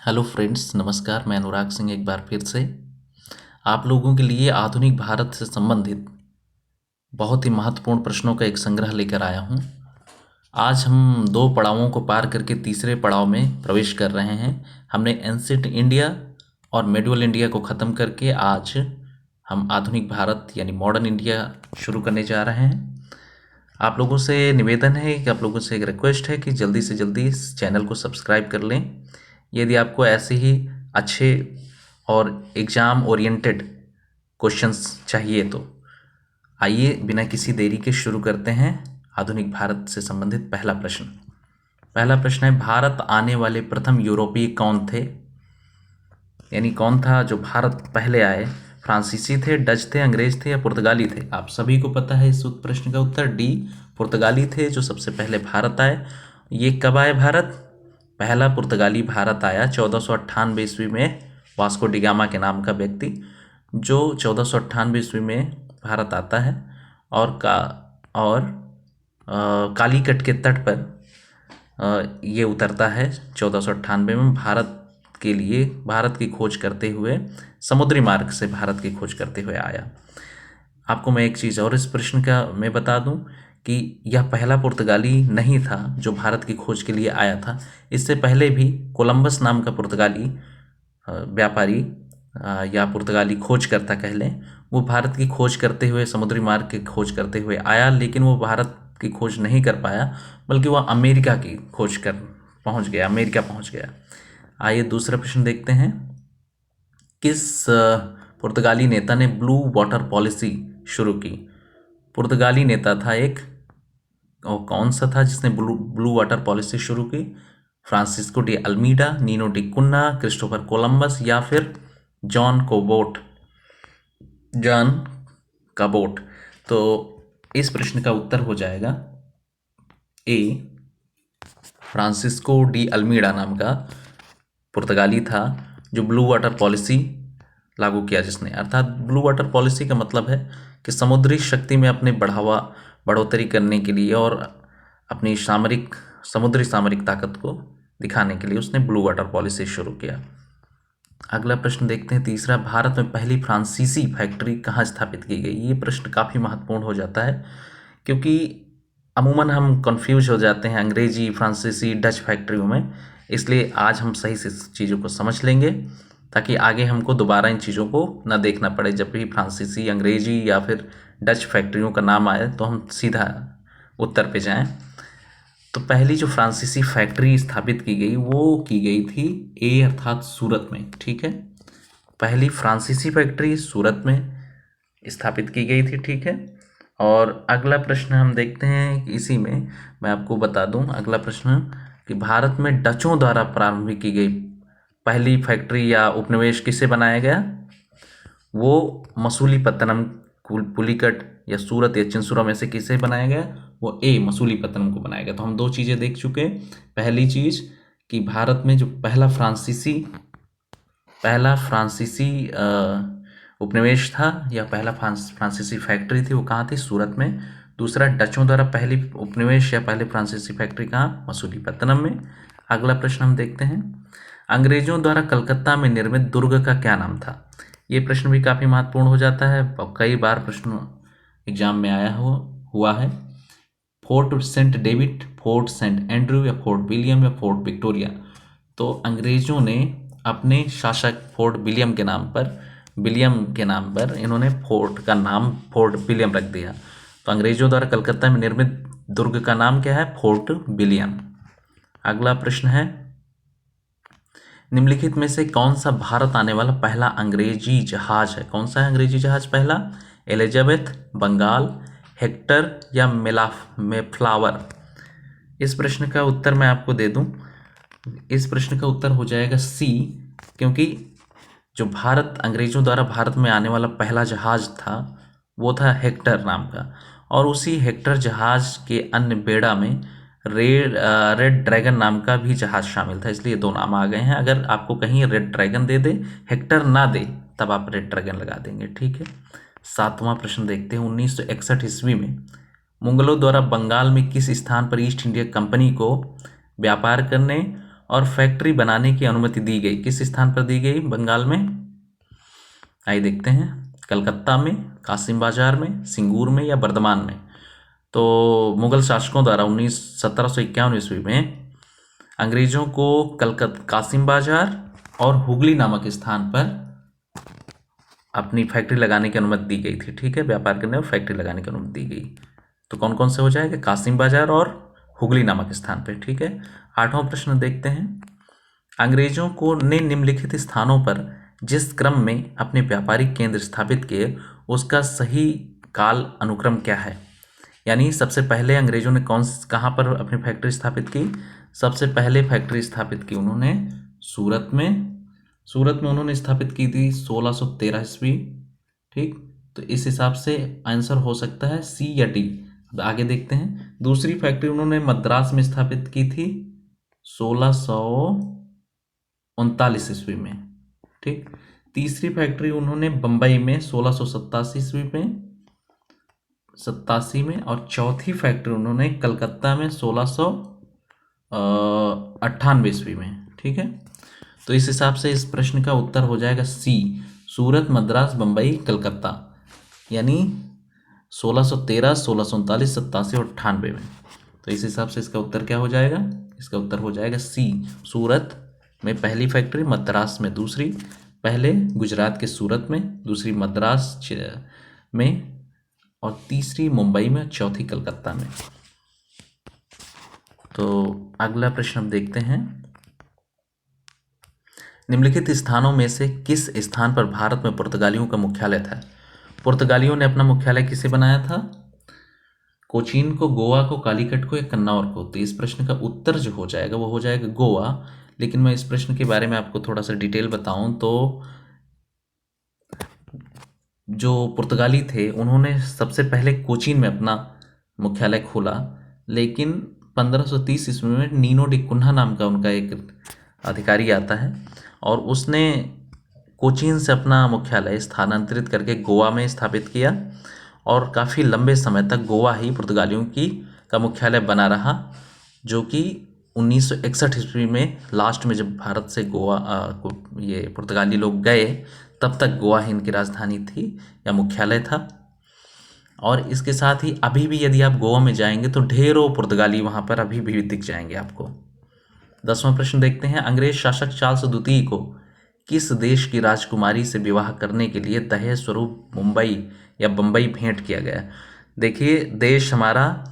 Hello friends, नमस्कार। मैं अनुराग सिंह एक बार फिर से आप लोगों के लिए आधुनिक भारत से संबंधित बहुत ही महत्वपूर्ण प्रश्नों का एक संग्रह लेकर आया हूं। आज हम दो पड़ावों को पार करके तीसरे पड़ाव में प्रवेश कर रहे हैं। हमने एंशिएंट इंडिया और मेडिवल इंडिया को ख़त्म करके आज हम आधुनिक भारत यानी मॉडर्न इंडिया शुरू करने जा रहे हैं। आप लोगों से निवेदन है कि आप लोगों से एक रिक्वेस्ट है कि जल्दी से जल्दी इस चैनल को सब्सक्राइब कर लें यदि आपको ऐसे ही अच्छे और एग्ज़ाम ओरिएंटेड क्वेश्चंस चाहिए तो। आइए बिना किसी देरी के शुरू करते हैं। आधुनिक भारत से संबंधित पहला प्रश्न है, भारत आने वाले प्रथम यूरोपीय कौन थे? यानी कौन था जो भारत पहले आए? फ्रांसीसी थे, डच थे, अंग्रेज थे या पुर्तगाली थे? आप सभी को पता है इस प्रश्न का उत्तर डी, पुर्तगाली थे जो सबसे पहले भारत आए। ये कब आए भारत? पहला पुर्तगाली भारत आया 1498 ईस्वी में, वास्को डिगामा के नाम का व्यक्ति जो 1498 ईस्वी में भारत आता है और कालीकट के तट पर ये उतरता है 1498 में। भारत की खोज करते हुए, समुद्री मार्ग से भारत की खोज करते हुए आया। आपको मैं एक चीज़ और इस प्रश्न का मैं बता दूं कि यह पहला पुर्तगाली नहीं था जो भारत की खोज के लिए आया था। इससे पहले भी कोलंबस नाम का पुर्तगाली व्यापारी या पुर्तगाली खोजकर्ता कह लें, वो भारत की खोज करते हुए, समुद्री मार्ग की खोज करते हुए आया, लेकिन वो भारत की खोज नहीं कर पाया बल्कि वह अमेरिका की खोज कर अमेरिका पहुंच गया। आइए दूसरा प्रश्न देखते हैं। किस पुर्तगाली नेता ने ब्लू वाटर पॉलिसी शुरू की? पुर्तगाली नेता था एक, और कौन सा था जिसने ब्लू वाटर पॉलिसी शुरू की? Francisco de Almeida, Nino de Cunha, Christopher Columbus या फिर जॉन काबोट? तो इस प्रश्न का उत्तर हो जाएगा ए, फ्रांसिस्को डी अल्मीडा नाम का पुर्तगाली था जो ब्लू वाटर पॉलिसी लागू किया जिसने। अर्थात ब्लू वाटर पॉलिसी का मतलब है कि समुद्री शक्ति में अपने बढ़ोतरी करने के लिए और अपनी समुद्री सामरिक ताकत को दिखाने के लिए उसने ब्लू वाटर पॉलिसी शुरू किया। अगला प्रश्न देखते हैं, तीसरा, भारत में पहली फ्रांसीसी फैक्ट्री कहाँ स्थापित की गई? ये प्रश्न काफ़ी महत्वपूर्ण हो जाता है क्योंकि अमूमन हम कंफ्यूज हो जाते हैं अंग्रेजी, फ्रांसीसी, डच फैक्ट्रियों में। इसलिए आज हम सही से चीज़ों को समझ लेंगे ताकि आगे हमको दोबारा इन चीज़ों को ना देखना पड़े। जब भी फ्रांसीसी, अंग्रेजी या फिर डच फैक्ट्रियों का नाम आए तो हम सीधा उत्तर पे जाएं। तो पहली जो फ्रांसीसी फैक्ट्री स्थापित की गई वो की गई थी ए अर्थात सूरत में। ठीक है, पहली फ्रांसीसी फैक्ट्री सूरत में स्थापित की गई थी। ठीक है, और अगला प्रश्न हम देखते हैं कि इसी में मैं आपको बता दूं अगला प्रश्न कि भारत में डचों द्वारा प्रारंभ की गई पहली फैक्ट्री या उपनिवेश किसे बनाया गया? वो मसूलीपत्तनम, पुलिकट या सूरत या चिंसुरा में से किसे बनाया गया? वो ए, मसूलीपत्तनम को बनाया गया। तो हम दो चीज़ें देख चुके। पहली चीज़ कि भारत में जो पहला फ्रांसीसी उपनिवेश था या पहला फ्रांसीसी फैक्ट्री थी वो कहाँ थी? सूरत में। दूसरा, डचों द्वारा पहली उपनिवेश या पहले फ्रांसीसी फैक्ट्री कहाँ? मसूलीपत्तनम में। अगला प्रश्न हम देखते हैं, अंग्रेजों द्वारा कलकत्ता में निर्मित दुर्ग का क्या नाम था? ये प्रश्न भी काफ़ी महत्वपूर्ण हो जाता है और कई बार प्रश्न एग्जाम में हुआ है। Fort Saint David, Fort Saint Andrew या फोर्ट विलियम या फोर्ट विक्टोरिया? तो अंग्रेजों ने अपने शासक विलियम के नाम पर इन्होंने फोर्ट का नाम फोर्ट विलियम रख दिया। तो अंग्रेजों द्वारा कलकत्ता में निर्मित दुर्ग का नाम क्या है? Fort William. अगला प्रश्न है, निम्नलिखित में से कौन सा भारत आने वाला पहला अंग्रेजी जहाज है? कौन सा है अंग्रेजी जहाज पहला? एलिजाबेथ, बंगाल, हेक्टर या मेफ्लावर? इस प्रश्न का उत्तर मैं आपको दे दूं, इस प्रश्न का उत्तर हो जाएगा सी, क्योंकि जो अंग्रेजों द्वारा भारत में आने वाला पहला जहाज था वो था हेक्टर नाम का, और उसी हेक्टर जहाज के अन्य बेड़ा में रेड ड्रैगन नाम का भी जहाज शामिल था, इसलिए दो नाम आ गए हैं। अगर आपको कहीं रेड ड्रैगन दे दे, हेक्टर ना दे, तब आप रेड ड्रैगन लगा देंगे। ठीक है, सातवां प्रश्न देखते हैं, 1961 ईस्वी में मुगलों द्वारा बंगाल में किस स्थान पर ईस्ट इंडिया कंपनी को व्यापार करने और फैक्ट्री बनाने की अनुमति दी गई? किस स्थान पर दी गई बंगाल में? आइए देखते हैं। कलकत्ता में, कासिम बाजार में, सिंगूर में या बर्धमान में? तो मुगल शासकों द्वारा 1751 ईस्वी में अंग्रेजों को कासिम बाजार और हुगली नामक स्थान पर अपनी फैक्ट्री लगाने की अनुमति दी गई थी। ठीक है, व्यापार करने और फैक्ट्री लगाने की अनुमति दी गई। तो कौन कौन से हो जाएगा? कासिम बाजार और हुगली नामक स्थान पर। ठीक है, 8वां प्रश्न देखते हैं। अंग्रेजों को ने निम्नलिखित स्थानों पर जिस क्रम में अपने व्यापारिक केंद्र स्थापित किए उसका सही काल अनुक्रम क्या है? यानी सबसे पहले अंग्रेजों ने कहाँ पर अपनी फैक्ट्री स्थापित की? सबसे पहले फैक्ट्री स्थापित की उन्होंने सूरत में। सूरत में उन्होंने स्थापित की थी 1613 ईस्वी। ठीक, तो इस हिसाब से आंसर हो सकता है सी या डी। अब आगे देखते हैं। दूसरी फैक्ट्री उन्होंने मद्रास में स्थापित की थी 1639 ईस्वी में। ठीक, तीसरी फैक्ट्री उन्होंने बंबई में 1687 ईस्वी में 87 में, और चौथी फैक्ट्री उन्होंने कलकत्ता में 1698 ईस्वी में। ठीक है, तो इस हिसाब से इस प्रश्न का उत्तर हो जाएगा सी, सूरत, मद्रास, बंबई, कलकत्ता, यानी 1613, 1639, 87 और 98 में। तो इस हिसाब से इसका उत्तर क्या हो जाएगा? इसका उत्तर हो जाएगा सी, सूरत में पहली फैक्ट्री, मद्रास में दूसरी, पहले गुजरात के सूरत में, दूसरी मद्रास में, और तीसरी मुंबई में, चौथी कलकत्ता में। तो अगला प्रश्न हम देखते हैं। निम्नलिखित स्थानों में से किस स्थान पर भारत में पुर्तगालियों का मुख्यालय था? पुर्तगालियों ने अपना मुख्यालय किसे बनाया था? कोचीन को, गोवा को, कालीकट को या कन्नौर को? तो इस प्रश्न का उत्तर जो हो जाएगा वो हो जाएगा गोवा। लेकिन मैं इस प्रश्न के बारे में आपको थोड़ा सा डिटेल बताऊं तो जो पुर्तगाली थे उन्होंने सबसे पहले कोचीन में अपना मुख्यालय खोला, लेकिन 1530 ईस्वी में नीनो डी कुन्हा नाम का उनका एक अधिकारी आता है और उसने कोचीन से अपना मुख्यालय स्थानांतरित करके गोवा में स्थापित किया और काफ़ी लंबे समय तक गोवा ही पुर्तगालियों का मुख्यालय बना रहा, जो कि 1961 ईस्वी में लास्ट में जब भारत से गोवा को ये पुर्तगाली लोग गए तब तक गोवा ही इनकी राजधानी थी या मुख्यालय था। और इसके साथ ही अभी भी यदि आप गोवा में जाएंगे तो ढेरों पुर्तगाली वहाँ पर अभी भी दिख जाएंगे आपको। 10वां प्रश्न देखते हैं। अंग्रेज शासक चार्ल्स द्वितीय को किस देश की राजकुमारी से विवाह करने के लिए दहेज स्वरूप मुंबई या बंबई भेंट किया गया? देखिए, देश हमारा,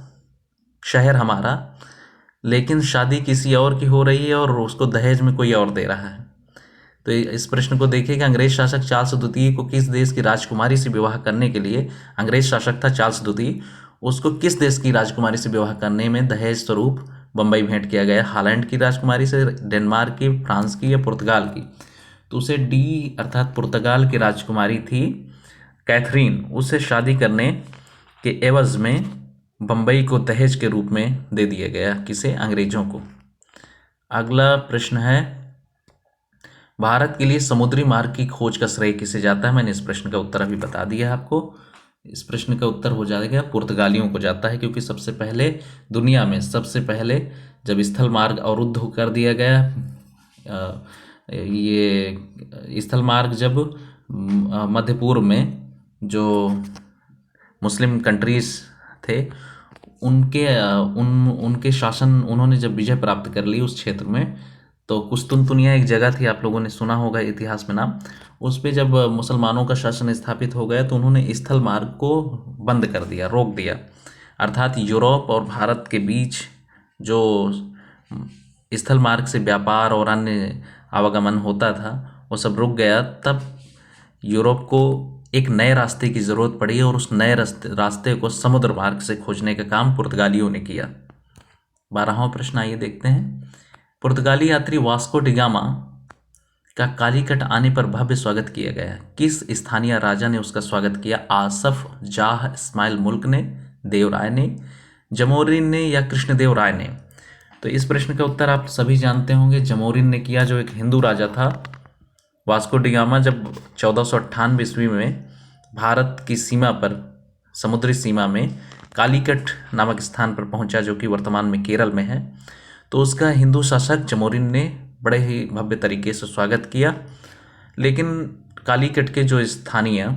शहर हमारा, लेकिन शादी किसी और की हो रही है और उसको दहेज में कोई और दे रहा है। तो इस प्रश्न को देखिए कि अंग्रेज शासक चार्ल्स द्वितीय को किस देश की राजकुमारी से विवाह करने के लिए, अंग्रेज शासक था चार्ल्स द्वितीय, उसको किस देश की राजकुमारी से विवाह करने में दहेज स्वरूप बंबई भेंट किया गया? हालैंड की राजकुमारी से, डेनमार्क की, फ्रांस की या पुर्तगाल की? तो उसे डी अर्थात पुर्तगाल की राजकुमारी थी कैथरीन, उससे शादी करने के एवज में बंबई को दहेज के रूप में दे दिया गया। किसे? अंग्रेजों को। अगला प्रश्न है, भारत के लिए समुद्री मार्ग की खोज का श्रेय किसे जाता है? मैंने इस प्रश्न का उत्तर अभी बता दिया आपको। इस प्रश्न का उत्तर हो जाएगा पुर्तगालियों को जाता है, क्योंकि सबसे पहले दुनिया में सबसे पहले जब स्थल मार्ग अवरुद्ध कर दिया गया, ये स्थल मार्ग जब मध्य पूर्व में जो मुस्लिम कंट्रीज थे उनके शासन, उन्होंने जब विजय प्राप्त कर ली उस क्षेत्र में, तो कुस्तुनतुनिया एक जगह थी, आप लोगों ने सुना होगा इतिहास में नाम, उस पे जब मुसलमानों का शासन स्थापित हो गया तो उन्होंने स्थल मार्ग को बंद कर दिया, रोक दिया। अर्थात यूरोप और भारत के बीच जो स्थल मार्ग से व्यापार और अन्य आवागमन होता था वो सब रुक गया। तब यूरोप को एक नए रास्ते की ज़रूरत पड़ी और उस नए रास्ते को समुद्र मार्ग से खोजने का काम पुर्तगालियों ने किया। 12वां प्रश्न आइए देखते हैं। पुर्तगाली यात्री वास्को डी गामा का कालीकट आने पर भव्य स्वागत किया गया। किस स्थानीय राजा ने उसका स्वागत किया? आसफ जाह इस्माइल मुल्क ने, देवराय ने, जमोरिन ने या कृष्णदेव राय ने? तो इस प्रश्न का उत्तर आप सभी जानते होंगे, जमोरिन ने किया, जो एक हिंदू राजा था। वास्को डी गामा जब 1498 ईस्वी में भारत की सीमा पर, समुद्री सीमा में कालीकट नामक स्थान पर पहुंचा, जो कि वर्तमान में केरल में है, तो उसका हिंदू शासक जमोरिन ने बड़े ही भव्य तरीके से स्वागत किया। लेकिन कालीकट के जो स्थानीय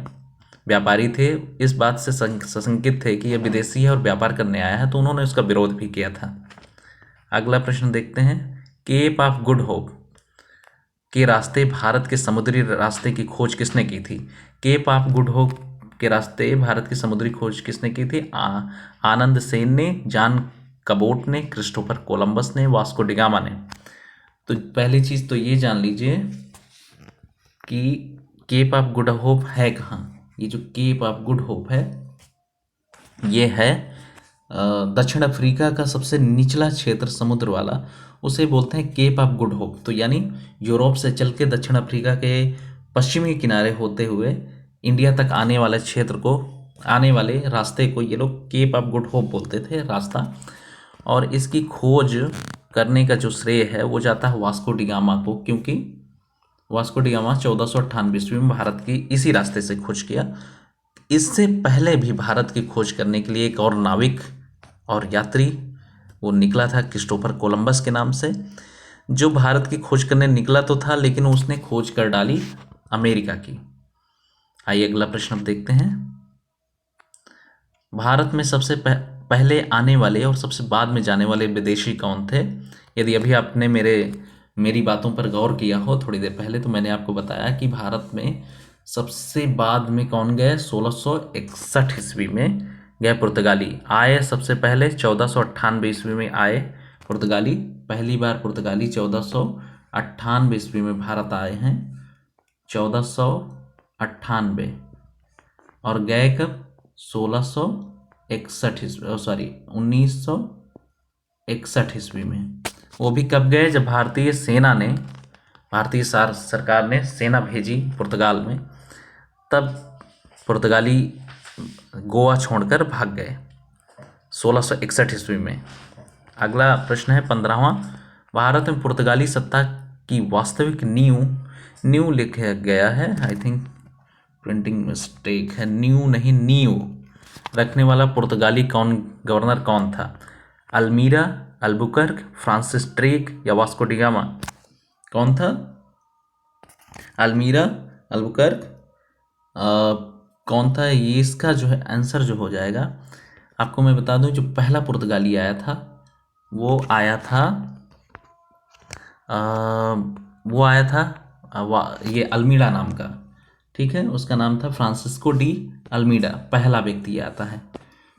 व्यापारी थे इस बात से सशंकित थे कि यह विदेशी है और व्यापार करने आया है, तो उन्होंने उसका विरोध भी किया था। अगला प्रश्न देखते हैं। केप ऑफ गुड होप के रास्ते भारत के समुद्री रास्ते की खोज किसने की थी? केप ऑफ गुड होप के रास्ते भारत की समुद्री खोज किसने की थी? आनंद सेन ने, जॉन कबोट ने, क्रिस्टोफर कोलंबस ने, वास्को डिगामा ने। तो पहली चीज तो ये जान लीजिए कि केप ऑफ गुड होप है कहाँ। ये जो केप ऑफ गुड होप है ये है दक्षिण अफ्रीका का सबसे निचला क्षेत्र समुद्र वाला, उसे बोलते हैं केप ऑफ गुड होप। तो यानी यूरोप से चल के दक्षिण अफ्रीका के पश्चिमी किनारे होते हुए इंडिया तक आने वाले क्षेत्र को, आने वाले रास्ते को ये लोग केप ऑफ गुड होप बोलते थे, रास्ता। और इसकी खोज करने का जो श्रेय है वो जाता है वास्को डिगामा को, क्योंकि वास्को डिगामा 1498 ईस्वी में भारत की इसी रास्ते से खोज किया। इससे पहले भी भारत की खोज करने के लिए एक और नाविक और यात्री वो निकला था क्रिस्टोफर कोलंबस के नाम से, जो भारत की खोज करने निकला तो था लेकिन उसने खोज कर डाली अमेरिका की। आइए अगला प्रश्न अब देखते हैं। भारत में सबसे पहले आने वाले और सबसे बाद में जाने वाले विदेशी कौन थे? यदि अभी आपने मेरी बातों पर गौर किया हो थोड़ी देर पहले, तो मैंने आपको बताया कि भारत में सबसे बाद में कौन गए? 1661 ईस्वी में गए पुर्तगाली आए। सबसे पहले 1498 ईस्वी में आए पुर्तगाली, पहली बार पुर्तगाली 1498 ईस्वी में भारत आए हैं, 1498। और गए कब? 1661 ईस्वी, सॉरी 1961 ईस्वी में। वो भी कब गए? जब भारतीय सरकार ने सेना भेजी पुर्तगाल में, तब पुर्तगाली गोवा छोड़कर भाग गए 1661 ईस्वी में। अगला प्रश्न है 15वां। भारत में पुर्तगाली सत्ता की वास्तविक नींव लिखा गया है, आई थिंक प्रिंटिंग मिस्टेक है, नींव रखने वाला पुर्तगाली गवर्नर कौन था? अल्मीरा, अल्बुकर्क, फ्रांसिस ड्रेक या वास्को डिगामा? कौन था? अल्मीरा, अल्बुकर्क, कौन था? ये इसका जो है आंसर जो हो जाएगा, आपको मैं बता दूं, जो पहला पुर्तगाली आया था वो आया था ये अल्मीड़ा नाम का, ठीक है, उसका नाम था फ्रांसिस्को डी अल्मीड़ा। पहला व्यक्ति आता है।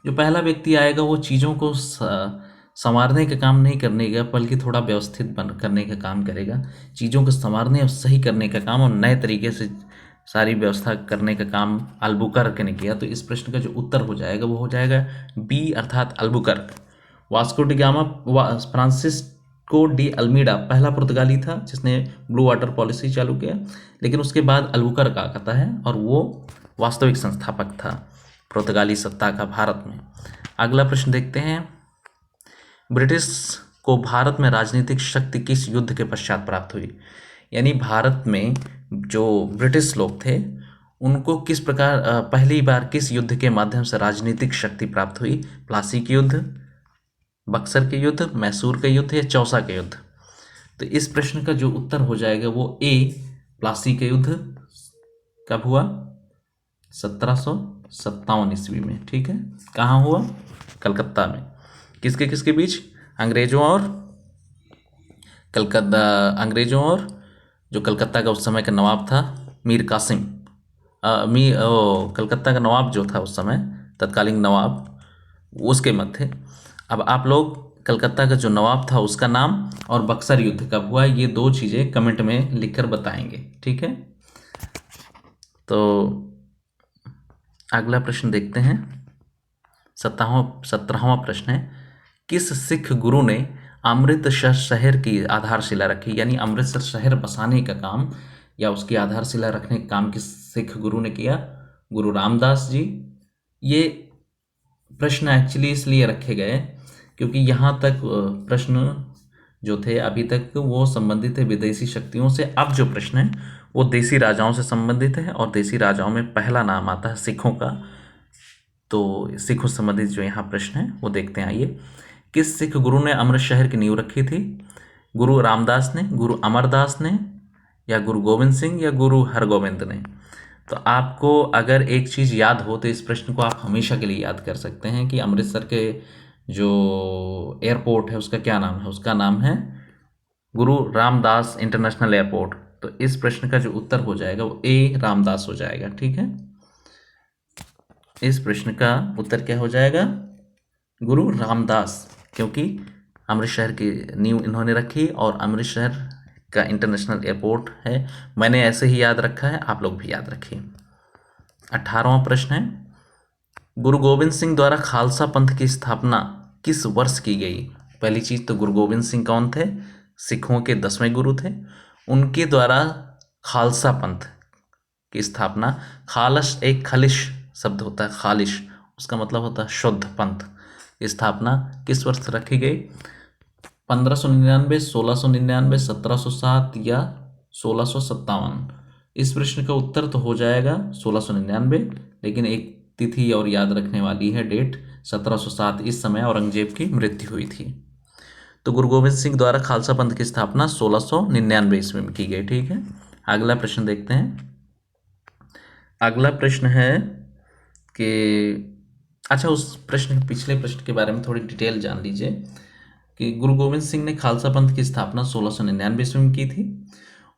जो पहला व्यक्ति आएगा वो चीज़ों को संवारने का काम नहीं करने का, बल्कि थोड़ा व्यवस्थित करने का काम करेगा। चीज़ों को संवारने और सही करने का काम और नए तरीके से सारी व्यवस्था करने का काम अल्बुकर्क ने किया। तो इस प्रश्न का जो उत्तर हो जाएगा वो हो जाएगा बी, अर्थात Albuquerque. Vasco da Gama, Francisco de Almeida पहला पुर्तगाली था जिसने ब्लू वाटर पॉलिसी चालू किया, लेकिन उसके बाद अल्बुकर्क आता है और वो वास्तविक संस्थापक था पुर्तगाली सत्ता का भारत में। अगला प्रश्न देखते हैं। ब्रिटिश को भारत में राजनीतिक शक्ति किस युद्ध के पश्चात प्राप्त हुई? यानी भारत में जो ब्रिटिश लोग थे उनको किस प्रकार पहली बार किस युद्ध के माध्यम से राजनीतिक शक्ति प्राप्त हुई? प्लासी के युद्ध, बक्सर के युद्ध, मैसूर के युद्ध या चौसा के युद्ध? तो इस प्रश्न का जो उत्तर हो जाएगा वो ए, प्लासी के युद्ध। कब हुआ? 1757 ईस्वी में, ठीक है। कहाँ हुआ? कलकत्ता में। किसके किसके बीच? अंग्रेजों और जो कलकत्ता का उस समय का नवाब था मीर कासिम, कलकत्ता का नवाब जो था उस समय, तत्कालीन नवाब, उसके मत थे। अब आप लोग कलकत्ता का जो नवाब था उसका नाम और बक्सर युद्ध कब हुआ, ये दो चीज़ें कमेंट में लिखकर बताएंगे, ठीक है। तो अगला प्रश्न देखते हैं। 17वां प्रश्न है, किस सिख गुरु ने अमृतसर शहर की आधारशिला रखी? यानी अमृतसर शहर बसाने का काम या उसकी आधारशिला रखने का काम किस सिख गुरु ने किया? गुरु रामदास जी। ये प्रश्न एक्चुअली इसलिए रखे गए क्योंकि यहाँ तक प्रश्न जो थे अभी तक वो संबंधित है विदेशी शक्तियों से। अब जो प्रश्न है वो देसी राजाओं से संबंधित है और देसी राजाओं में पहला नाम आता है सिखों का। तो सिखों से संबंधित जो यहाँ प्रश्न है वो देखते हैं। आइए, किस सिख गुरु ने अमृत शहर की नींव रखी थी? गुरु रामदास ने, गुरु अमरदास ने, या गुरु गोविंद सिंह, या गुरु हरगोविंद ने? तो आपको अगर एक चीज़ याद हो तो इस प्रश्न को आप हमेशा के लिए याद कर सकते हैं कि अमृतसर के जो एयरपोर्ट है उसका क्या नाम है? उसका नाम है गुरु रामदास इंटरनेशनल एयरपोर्ट। तो इस प्रश्न का जो उत्तर हो जाएगा वो ए रामदास हो जाएगा। ठीक है, इस प्रश्न का उत्तर क्या हो जाएगा? गुरु रामदास, क्योंकि अमृतसर की नींव इन्होंने रखी और अमृतसर का इंटरनेशनल एयरपोर्ट है। मैंने ऐसे ही याद रखा है, आप लोग भी याद रखिए। 18वां प्रश्न है, गुरु गोविंद सिंह द्वारा खालसा पंथ की स्थापना किस वर्ष की गई? पहली चीज तो गुरु गोविंद सिंह कौन थे? सिखों के 10वें गुरु थे। उनके द्वारा खालसा पंथ की स्थापना, खालस एक खलिश शब्द होता है, खालिश उसका मतलब होता है शुद्ध पंथ, स्थापना किस वर्ष रखी गई? 1599, 1699, 1707 या 1657? इस प्रश्न का उत्तर तो हो जाएगा 1699, लेकिन एक तिथि और याद रखने वाली है, डेट 1707। इस समय औरंगजेब की मृत्यु हुई थी। तो गुरु गोविंद सिंह द्वारा खालसा पंथ की स्थापना 1699 ईस्वी में की गई। ठीक है, अगला प्रश्न देखते हैं। अगला प्रश्न है कि अच्छा, उस प्रश्न पिछले प्रश्न के बारे में थोड़ी डिटेल जान लीजिए कि गुरु गोविंद सिंह ने खालसा पंथ की स्थापना 1699 ईस्वी में की थी।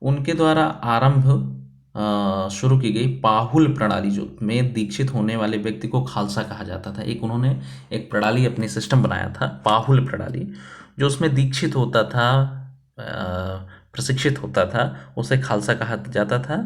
उनके द्वारा आरंभ शुरू की गई पाहुल प्रणाली, जो में दीक्षित होने वाले व्यक्ति को खालसा कहा जाता था। एक उन्होंने एक प्रणाली, अपनी सिस्टम बनाया था, पाहुल प्रणाली, जो उसमें दीक्षित होता था, प्रशिक्षित होता था, उसे खालसा कहा जाता था।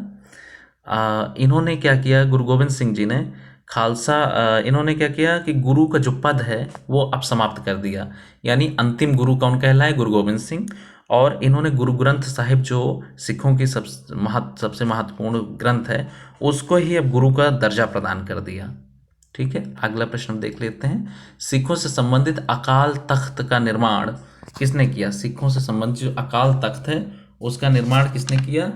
इन्होंने क्या किया, गुरु गोविंद सिंह जी ने इन्होंने क्या किया कि गुरु का जो पद है वो अब समाप्त कर दिया। यानी अंतिम गुरु कौन कहलाए? गुरु गोविंद सिंह। और इन्होंने गुरु ग्रंथ साहिब, जो सिखों की सबसे महत्वपूर्ण ग्रंथ है, उसको ही अब गुरु का दर्जा प्रदान कर दिया। ठीक है, अगला प्रश्न हम देख लेते हैं। सिखों से संबंधित अकाल तख्त का निर्माण किसने किया? सिखों से संबंधित जो अकाल तख्त है उसका निर्माण किसने किया?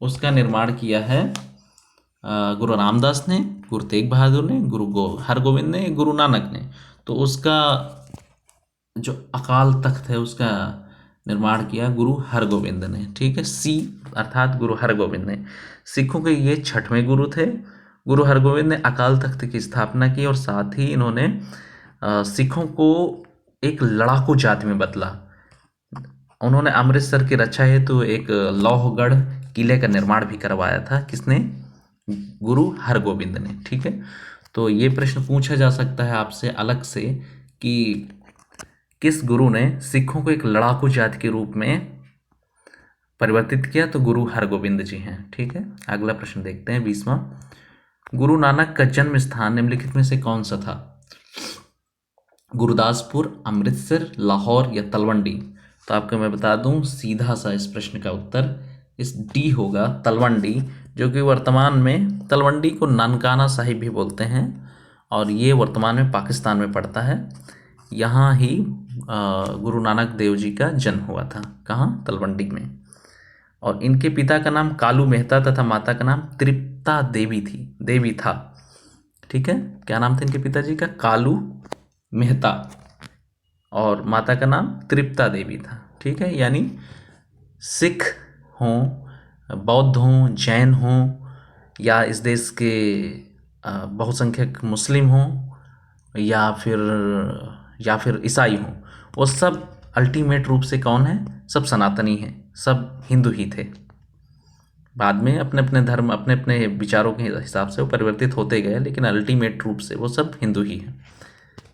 उसका निर्माण किया है गुरु रामदास ने, गुरु तेग बहादुर ने, गुरु हरगोविंद ने, गुरु नानक ने। तो उसका जो अकाल तख्त है उसका निर्माण किया गुरु हरगोविंद ने। ठीक है, सी अर्थात गुरु हरगोविंद ने। सिखों के ये 6वें गुरु थे। गुरु हरगोविंद ने अकाल तख्त की स्थापना की और साथ ही इन्होंने सिखों को एक लड़ाकू जाति में बदला। उन्होंने अमृतसर की रक्षा हेतु एक लौहगढ़ किले का निर्माण भी करवाया था। किसने? गुरु हरगोविंद ने। ठीक है, तो ये प्रश्न पूछा जा सकता है आपसे अलग से कि किस गुरु ने सिखों को एक लड़ाकू जाति के रूप में परिवर्तित किया? तो गुरु हरगोविंद जी हैं। ठीक है, अगला प्रश्न देखते हैं, 20वां। गुरु नानक का जन्म स्थान निम्नलिखित में से कौन सा था? गुरुदासपुर, अमृतसर, लाहौर या तलवंडी? तो आपको मैं बता दूं सीधा सा इस प्रश्न का उत्तर इस डी होगा, तलवंडी, जो कि वर्तमान में तलवंडी को ननकाना साहिब भी बोलते हैं और ये वर्तमान में पाकिस्तान में पड़ता है। यहाँ ही गुरु नानक देव जी का जन्म हुआ था। कहाँ? तलवंडी में। और इनके पिता का नाम कालू मेहता तथा माता का नाम तृप्ता देवी था। ठीक है, क्या नाम था इनके पिताजी का? कालू मेहता, और माता का नाम तृप्ता देवी था। ठीक है, यानी सिख हों, बौद्ध हों, जैन हों, या इस देश के बहुसंख्यक मुस्लिम हों, या फिर ईसाई हों, वो सब अल्टीमेट रूप से कौन है? सब सनातनी हैं, सब हिंदू ही थे। बाद में अपने अपने धर्म, अपने अपने विचारों के हिसाब से वो परिवर्तित होते गए, लेकिन अल्टीमेट रूप से वो सब हिंदू ही हैं।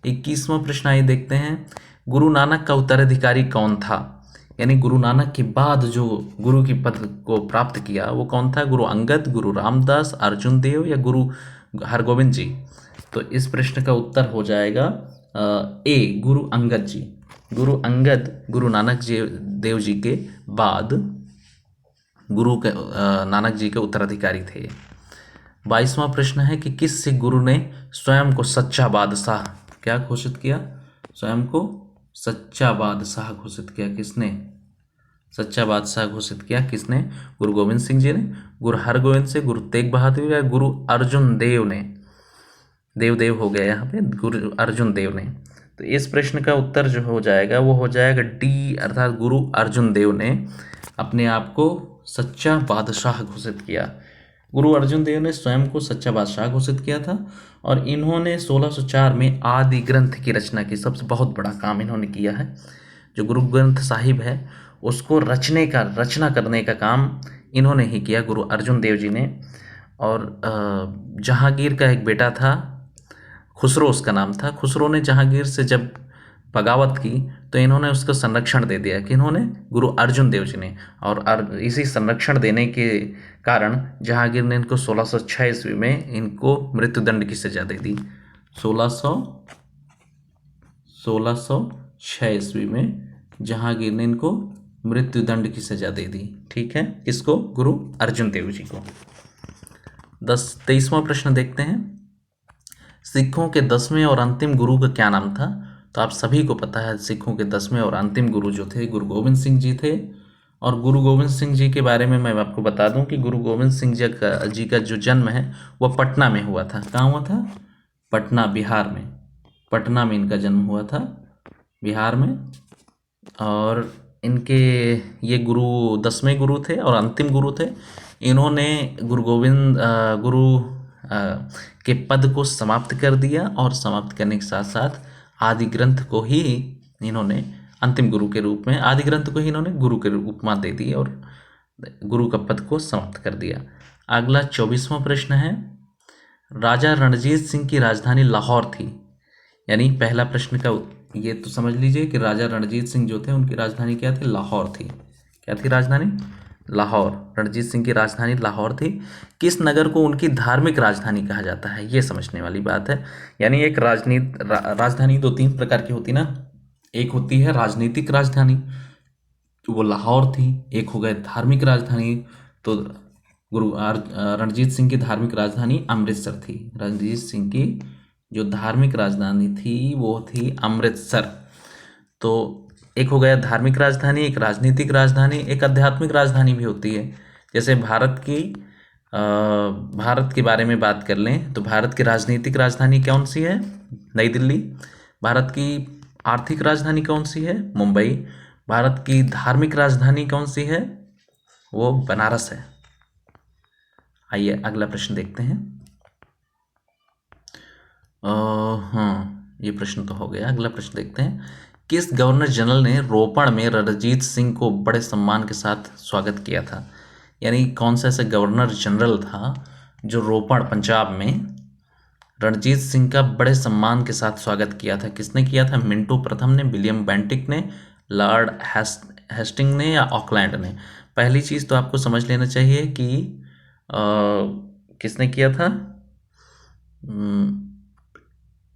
21वां प्रश्न आइए देखते हैं। गुरु नानक का उत्तराधिकारी कौन था? यानी गुरु नानक के बाद जो गुरु की पद को प्राप्त किया वो कौन था? गुरु अंगद, गुरु रामदास, अर्जुन देव या गुरु हरगोविंद जी? तो इस प्रश्न का उत्तर हो जाएगा ए, गुरु अंगद जी। गुरु अंगद गुरु नानक देव जी के बाद नानक जी के उत्तराधिकारी थे। 22वां प्रश्न है कि किस सिख गुरु ने स्वयं को सच्चा बादशाह क्या घोषित किया? स्वयं को सच्चा बादशाह घोषित किया। किसने सच्चा बादशाह घोषित किया? किसने? गुरु गोविंद सिंह जी ने, गुरु हरगोविंद से, गुरु तेग बहादुर या गुरु अर्जुन देव ने? देव हो गया यहाँ पे, गुरु अर्जुन देव ने। तो इस प्रश्न का उत्तर जो हो जाएगा वो हो जाएगा डी, अर्थात गुरु अर्जुन देव ने अपने आप को सच्चा बादशाह घोषित किया। गुरु अर्जुन देव ने स्वयं को सच्चा बादशाह घोषित किया था और इन्होंने 1604 में आदि ग्रंथ की रचना की। सबसे बहुत बड़ा काम इन्होंने किया है। जो गुरु ग्रंथ साहिब है उसको रचना करने का काम इन्होंने ही किया, गुरु अर्जुन देव जी ने। और जहांगीर का एक बेटा था, खुसरो उसका नाम था। खुसरो ने जहांगीर से जब बगावत की तो इन्होंने उसका संरक्षण दे दिया कि इन्होंने गुरु अर्जुन देव जी ने, और इसी संरक्षण देने के कारण जहांगीर ने इनको 1606 ईस्वी में इनको मृत्युदंड की सजा दे दी। 1606 ईस्वी में जहांगीर ने इनको मृत्युदंड की सजा दे दी। ठीक है, किसको? गुरु अर्जुन देव जी को। 23वां प्रश्न देखते हैं। सिखों के 10वें और अंतिम गुरु का क्या नाम था? तो आप सभी को पता है, सिखों के 10वें और अंतिम गुरु जो थे गुरु गोविंद सिंह जी थे। और गुरु गोविंद सिंह जी के बारे में मैं आपको बता दूं कि गुरु गोविंद सिंह जी का जो जन्म है वह पटना में हुआ था। कहाँ हुआ था? पटना, बिहार में। पटना में इनका जन्म हुआ था, बिहार में। और इनके ये गुरु 10वें गुरु थे और अंतिम गुरु थे। इन्होंने गुरु के पद को समाप्त कर दिया और समाप्त करने के साथ साथ आदि ग्रंथ को ही इन्होंने अंतिम गुरु के रूप में, आदि ग्रंथ को ही इन्होंने गुरु के उपमा दे दी और गुरु का पद को समाप्त कर दिया। अगला 24वां प्रश्न है। राजा रणजीत सिंह की राजधानी लाहौर थी। यानी पहला प्रश्न का ये तो समझ लीजिए कि राजा रणजीत सिंह जो थे उनकी राजधानी क्या थी? लाहौर थी। क्या थी राजधानी? लाहौर। रणजीत सिंह की राजधानी लाहौर थी। किस नगर को उनकी धार्मिक राजधानी कहा जाता है? ये समझने वाली बात है। यानी एक राजधानी दो तीन प्रकार की होती ना। एक होती है राजनीतिक राजधानी, वो लाहौर थी। एक हो गए धार्मिक राजधानी, तो गुरु रणजीत सिंह की धार्मिक राजधानी अमृतसर थी। रणजीत सिंह की जो धार्मिक राजधानी थी वो थी अमृतसर। तो एक हो गया धार्मिक राजधानी, एक राजनीतिक राजधानी, एक आध्यात्मिक राजधानी भी होती है। जैसे भारत के बारे में बात कर लें तो भारत की राजनीतिक राजधानी कौन सी है? नई दिल्ली। भारत की आर्थिक राजधानी कौन सी है? मुंबई। भारत की धार्मिक राजधानी कौन सी है? वो बनारस है। आइए अगला प्रश्न देखते हैं। हाँ, ये प्रश्न तो हो गया। अगला प्रश्न देखते हैं। किस गवर्नर जनरल ने रोपड़ में रणजीत सिंह को बड़े सम्मान के साथ स्वागत किया था? यानी कौन सा ऐसा गवर्नर जनरल था जो रोपड़, पंजाब में रणजीत सिंह का बड़े सम्मान के साथ स्वागत किया था? किसने किया था? मिंटो प्रथम ने, विलियम बेंटिक ने, लॉर्ड हेस्टिंग ने या ऑकलैंड ने? पहली चीज़ तो आपको समझ लेना चाहिए कि किसने किया था।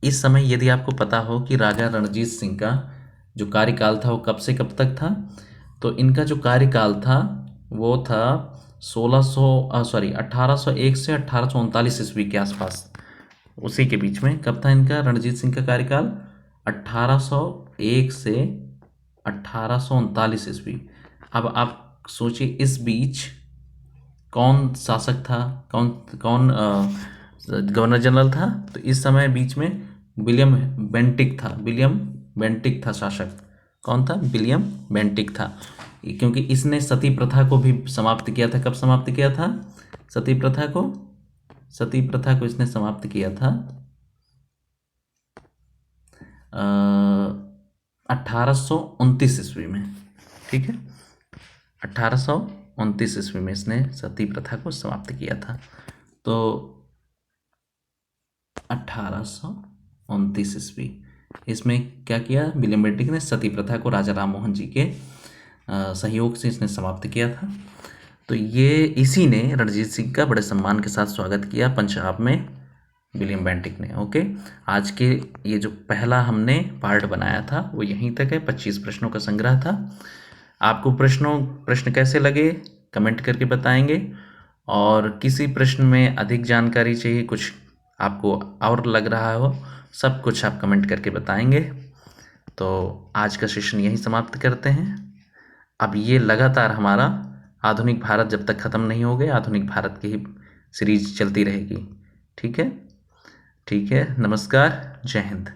इस समय यदि आपको पता हो कि राजा रणजीत सिंह का जो कार्यकाल था वो कब से कब तक था, तो इनका जो कार्यकाल था वो था 1801 से 1839 ईस्वी के आसपास, उसी के बीच में। कब था इनका, रणजीत सिंह का कार्यकाल? 1801 से 1839 ईस्वी। अब आप सोचिए इस बीच कौन शासक था, कौन गवर्नर जनरल था? तो इस समय बीच में विलियम बेंटिक था शासक। कौन था? विलियम बेंटिक था। क्योंकि इसने सती प्रथा को भी समाप्त किया था। कब समाप्त किया था सती प्रथा को? सती प्रथा को इसने समाप्त किया था 1829 ईस्वी में। ठीक है, 1829 ईस्वी में इसने सती प्रथा को समाप्त किया था। तो 1829 ईस्वी, इसमें क्या किया? विलियम बेंटिक ने सती प्रथा को राजा राम मोहन जी के सहयोग से इसने समाप्त किया था। तो ये इसी ने रणजीत सिंह का बड़े सम्मान के साथ स्वागत किया पंजाब में, विलियम बेंटिक ने। ओके, आज के ये जो पहला हमने पार्ट बनाया था वो यहीं तक है। 25 प्रश्नों का संग्रह था। आपको प्रश्न कैसे लगे कमेंट करके बताएंगे, और किसी प्रश्न में अधिक जानकारी चाहिए, कुछ आपको और लग रहा हो, सब कुछ आप कमेंट करके बताएंगे। तो आज का सेशन यहीं समाप्त करते हैं। अब ये लगातार हमारा आधुनिक भारत जब तक ख़त्म नहीं हो गया, आधुनिक भारत की ही सीरीज चलती रहेगी। ठीक है, नमस्कार, जय हिंद।